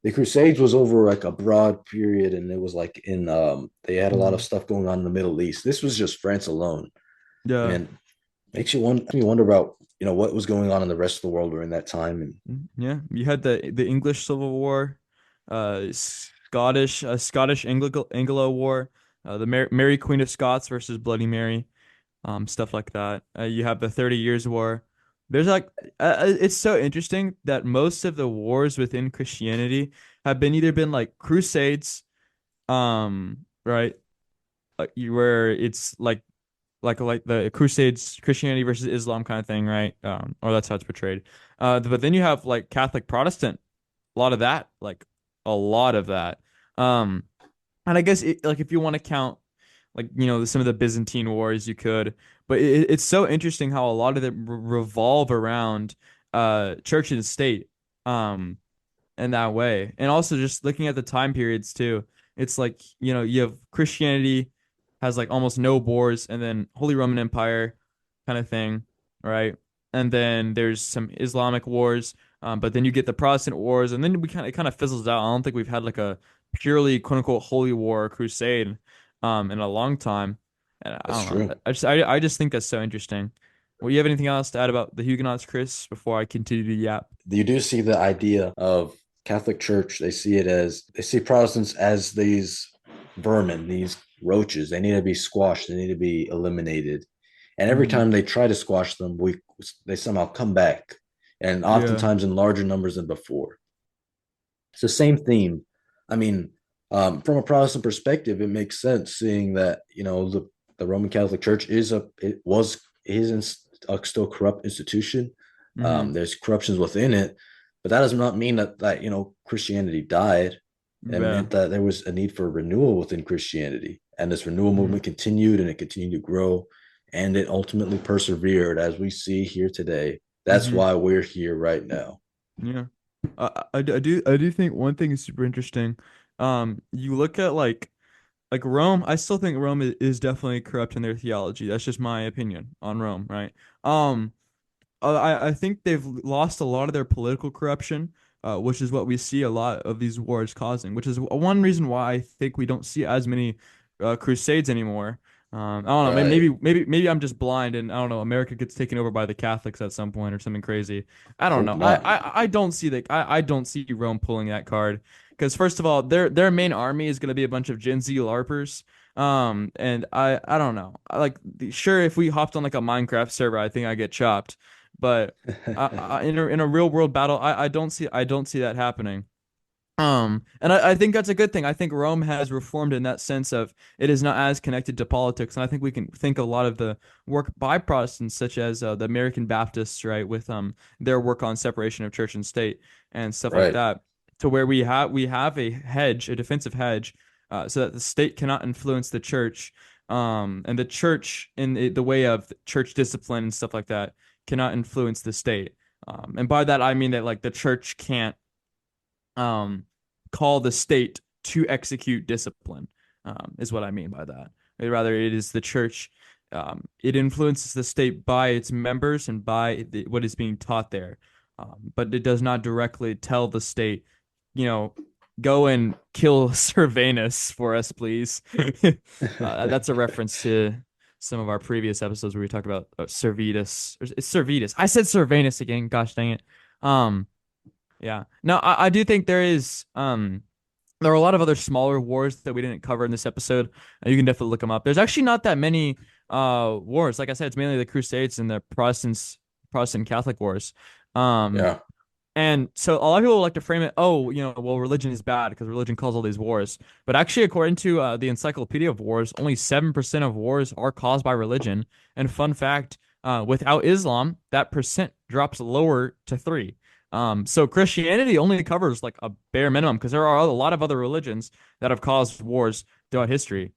The Crusades was over like a broad period, and it was like they had a lot of Mhm. stuff going on in the Middle East. This was just France alone, Yeah. and makes me wonder about what was going on in the rest of the world during that time. And Yeah. You had the English Civil War. Scottish Anglo War, the Mary Queen of Scots versus Bloody Mary, stuff like that. You have the 30 Years' War. There's like, it's so interesting that most of the wars within Christianity have been either been like crusades, right, where it's like the Crusades, Christianity versus Islam kind of thing, right? Or that's how it's portrayed. But then you have like Catholic Protestant, a lot of that, like a lot of that. Um, and I guess like if you want to count like some of the Byzantine wars, you could, but it's so interesting how a lot of them revolve around church and state, um, in that way, and also just looking at the time periods too. It's like you have Christianity has like almost no wars, and then Holy Roman Empire kind of thing, right? And then there's some Islamic wars, but then you get the Protestant wars, and then it kind of fizzles out. I don't think we've had like a purely quote unquote holy war or crusade in a long time. And I That's don't know. true. I just think that's so interesting. Well, you have anything else to add about the Huguenots, Chris, before I continue to yap? You do see the idea of Catholic Church. They see Protestants as these vermin, these roaches. They need to be squashed. They need to be eliminated. And every Hmm. time they try to squash them, they somehow come back, and Yeah. oftentimes in larger numbers than before. It's the same theme. I mean, from a Protestant perspective, it makes sense seeing that the Roman Catholic Church is a still corrupt institution. Hmm. There's corruptions within it, but that does not mean that Christianity died. It Yeah. meant that there was a need for renewal within Christianity, and this renewal Hmm. movement continued, and it continued to grow, and it ultimately persevered, as we see here today. That's Hmm. why we're here right now. Yeah. I do think one thing is super interesting. You look at like Rome. I still think Rome is definitely corrupt in their theology. That's just my opinion on Rome, right? Um, I think they've lost a lot of their political corruption, which is what we see a lot of these wars causing, which is one reason why I think we don't see as many crusades anymore. I don't know. Right. Maybe I'm just blind, and I don't know. America gets taken over by the Catholics at some point or something crazy. I don't Hope know. not. I don't see I don't see Rome pulling that card because first of all, their main army is going to be a bunch of Gen Z LARPers. And I don't know. Sure, if we hopped on like a Minecraft server, I think I get chopped. But in a real world battle, I don't see that happening. And I think that's a good thing. I think Rome has reformed in that sense of it is not as connected to politics, and I think we can think a lot of the work by Protestants, such as the American Baptists, right, with their work on separation of church and state and stuff like Right. that, to where we have a hedge, a defensive hedge, so that the state cannot influence the church, and the church in the way of church discipline and stuff like that cannot influence the state. And by that I mean that like the church can't um, call the state to execute discipline, is what I mean by that. Rather, it is the church. It influences the state by its members and by what is being taught there, but it does not directly tell the state, you know, go and kill Servanus for us, please. That's a reference to some of our previous episodes where we talked about Servetus. It's Servetus. I said Servanus again. Gosh dang it. Um, yeah. No, I do think there are a lot of other smaller wars that we didn't cover in this episode. You can definitely look them up. There's actually not that many wars. Like I said, it's mainly the Crusades and the Protestant Catholic wars. Um Yeah. and so a lot of people like to frame it, oh, well, religion is bad because religion caused all these wars. But actually, according to the Encyclopedia of Wars, only 7% of wars are caused by religion. And fun fact, without Islam, that percent drops lower to 3. So Christianity only covers like a bare minimum because there are a lot of other religions that have caused wars throughout history.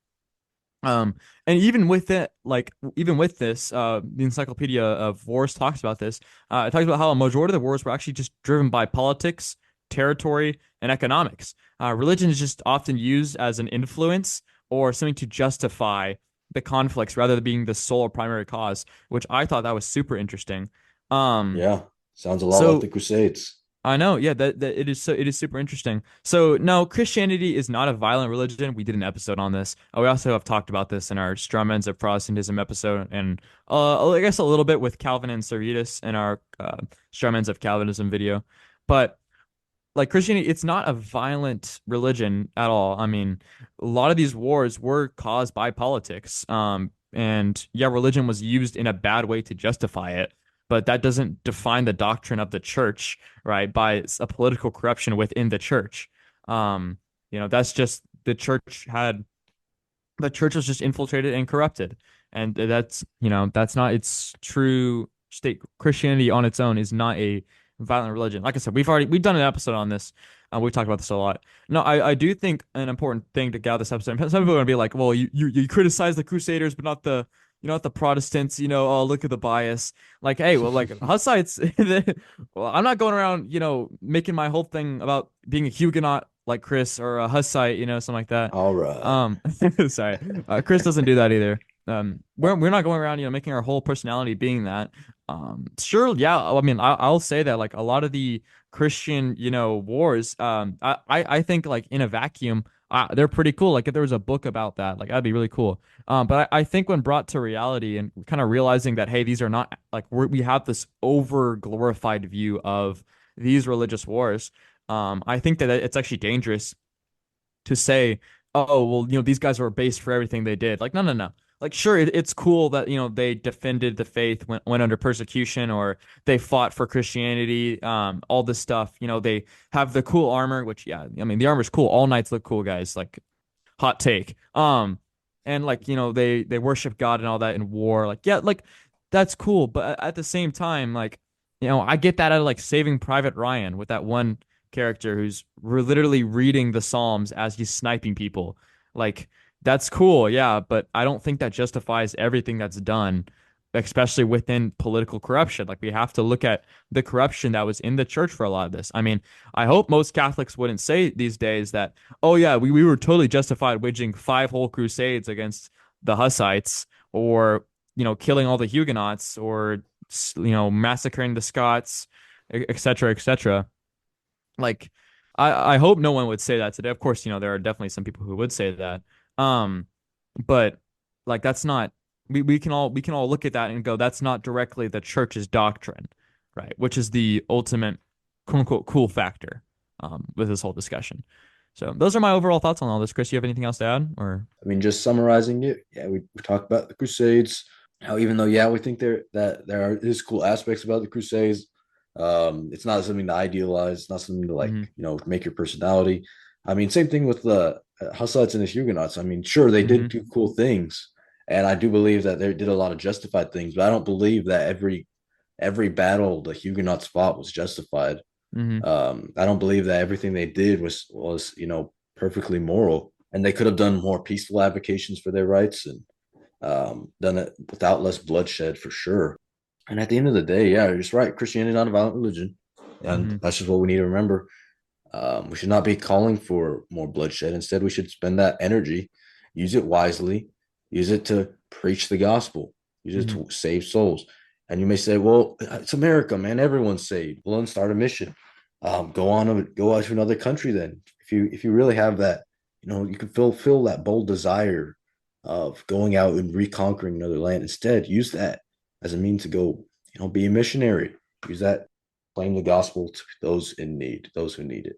Um, and even with this, the Encyclopedia of Wars talks about this. It talks about how a majority of the wars were actually just driven by politics, territory, and economics. Religion is just often used as an influence or something to justify the conflicts rather than being the sole or primary cause, which I thought that was super interesting. Um, Yeah. Sounds a lot like the so Crusades. I know, yeah, that it is super interesting. So no, Christianity is not a violent religion. We did an episode on this. We also have talked about this in our Strawmans of Protestantism episode, and I guess a little bit with Calvin and Servetus in our Strawmans of Calvinism video. But like Christianity, it's not a violent religion at all. I mean, a lot of these wars were caused by politics. And yeah, religion was used in a bad way to justify it, but that doesn't define the doctrine of the church, right? By a political corruption within the church. Um, that's just the church was just infiltrated and corrupted. And that's not its true state. Christianity on its own is not a violent religion. Like I said, we've done an episode on this. We've talked about this a lot. No, I do think an important thing to get out of this episode. Some people are gonna be like, well, you criticize the Crusaders, but not the Protestants. Oh, look at the bias. Like, hey, well, like Hussites. Well, I'm not going around, making my whole thing about being a Huguenot like Chris or a Hussite, something like that. All right. Um, sorry, Chris doesn't do that either. We're not going around, making our whole personality being that. Sure, yeah. I mean, I'll say that like a lot of the Christian, wars, I think like in a vacuum, they're pretty cool. Like if there was a book about that, like that'd be really cool. But I think when brought to reality and kind of realizing that, hey, these are not like we have this over glorified view of these religious wars. I think that it's actually dangerous to say, oh, well, these guys were based for everything they did. Like, no, no, no. Like, sure, it's cool that, they defended the faith, went under persecution, or they fought for Christianity, all this stuff. They have the cool armor, which, yeah, I mean, the armor's cool. All knights look cool, guys. Like, hot take. And like, they worship God and all that in war. Like, yeah, like that's cool. But at the same time, like, I get that out of like Saving Private Ryan with that one character who's literally reading the Psalms as he's sniping people. Like, that's cool, yeah, but I don't think that justifies everything that's done, especially within political corruption. Like, we have to look at the corruption that was in the church for a lot of this. I mean, I hope most Catholics wouldn't say these days that, oh, yeah, we were totally justified waging 5 whole crusades against the Hussites or, killing all the Huguenots or, massacring the Scots, et cetera, et cetera. Like, I hope no one would say that today. Of course, there are definitely some people who would say that. Um, but like that's not we can all look at that and go, that's not directly the church's doctrine, right? Which is the ultimate quote unquote cool factor with this whole discussion. So those are my overall thoughts on all this. Chris, you have anything else to add? Or I mean, just summarizing it, yeah, we talked about the Crusades. How even though, yeah, we think there is cool aspects about the Crusades, it's not something to idealize. It's not something to like, mm-hmm, make your personality. I mean, same thing with the Hussites and the Huguenots. I mean, sure, they mm-hmm, did do cool things, and I do believe that they did a lot of justified things. But I don't believe that every battle the Huguenots fought was justified. mm-hmm, I don't believe that everything they did was perfectly moral, and they could have done more peaceful advocations for their rights and done it without less bloodshed for sure. And at the end of the day, yeah, you're just right. Christianity is not a violent religion, and mm-hmm, that's just what we need to remember. We should not be calling for more bloodshed. Instead, we should spend that energy, use it wisely, use it to preach the gospel, use it mm-hmm, to save souls. And you may say, "Well, it's America, man. Everyone's saved. Well, then start a mission. Go out to another country. Then, if you really have that, you can feel that bold desire of going out and reconquering another land. Instead, use that as a means to go, be a missionary. Use that, claim the gospel to those in need, those who need it.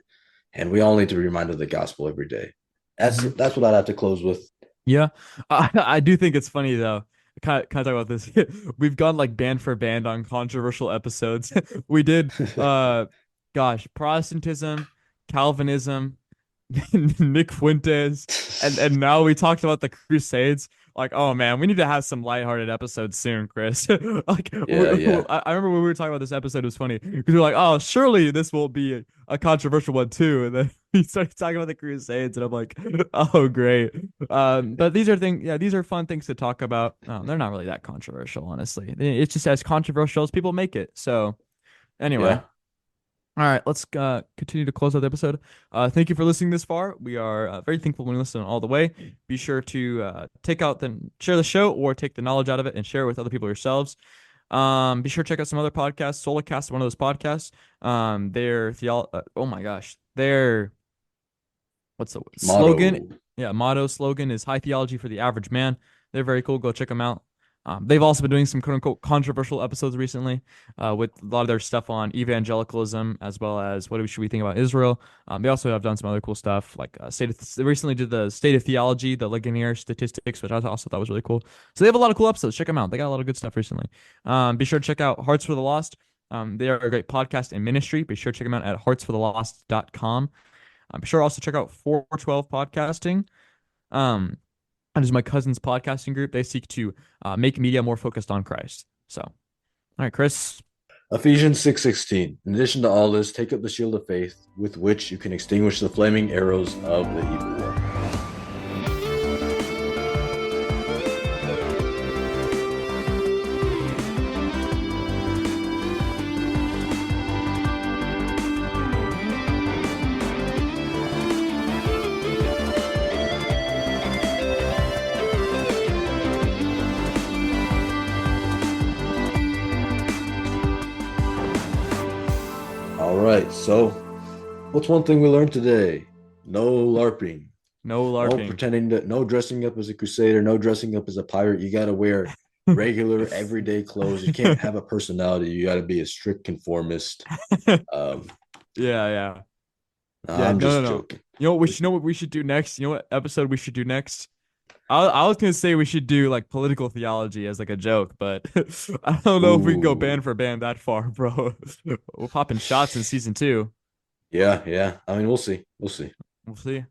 And we all need to be reminded of the gospel every day. mm-hmm. That's what I'd have to close with. Yeah, I do think it's funny though. Kind of talk about this. We've gone like band for band on controversial episodes. We did, gosh, Protestantism, Calvinism, Nick Fuentes, and now we talked about the Crusades. Like, oh man, we need to have some lighthearted episodes soon, Chris. Like, Yeah, yeah. I remember when we were talking about this episode, it was funny because we were like, oh, surely this will be a controversial one too, and then we started talking about the Crusades, and I'm like, oh, great. But these are things, yeah, these are fun things to talk about. They're not really that controversial, honestly. It's just as controversial as people make it. So, anyway. Yeah. All right, let's continue to close out the episode. Thank you for listening this far. We are very thankful when you listen all the way. Be sure to share the show or take the knowledge out of it and share it with other people yourselves. Be sure to check out some other podcasts. Solocast, one of those podcasts. Oh my gosh, their what's the Motto. slogan? Yeah, motto slogan is high theology for the average man. They're very cool. Go check them out. They've also been doing some quote unquote controversial episodes recently, with a lot of their stuff on evangelicalism as well as should we think about Israel. They also have done some other cool stuff like they recently did the state of theology, the Ligonier statistics, which I also thought was really cool. So they have a lot of cool episodes. Check them out. They got a lot of good stuff recently. Be sure to check out Hearts for the Lost. They are a great podcast and ministry. Be sure to check them out at heartsforthelost.com. Be sure also check out 412 Podcasting. Um, and is my cousin's podcasting group. They seek to make media more focused on Christ. So, all right, Chris. Ephesians 6:16. In addition to all this, take up the shield of faith with which you can extinguish the flaming arrows of the evil one. All right. So, what's one thing we learned today? No LARPing. No No LARPing. pretending to, no dressing up as a crusader, no dressing up as a pirate. You got to wear regular, everyday clothes. You can't have a personality. You got to be a strict conformist. Um, Yeah, yeah. nah, Yeah, I'm no, no, just no. joking. You know what we should do next? You know what episode we should do next? I was gonna say we should do like political theology as like a joke, but I don't know if we can go Ooh, band for band that far, bro. We're popping shots in season 2. yeah, yeah. I mean, we'll see. We'll see. We'll see.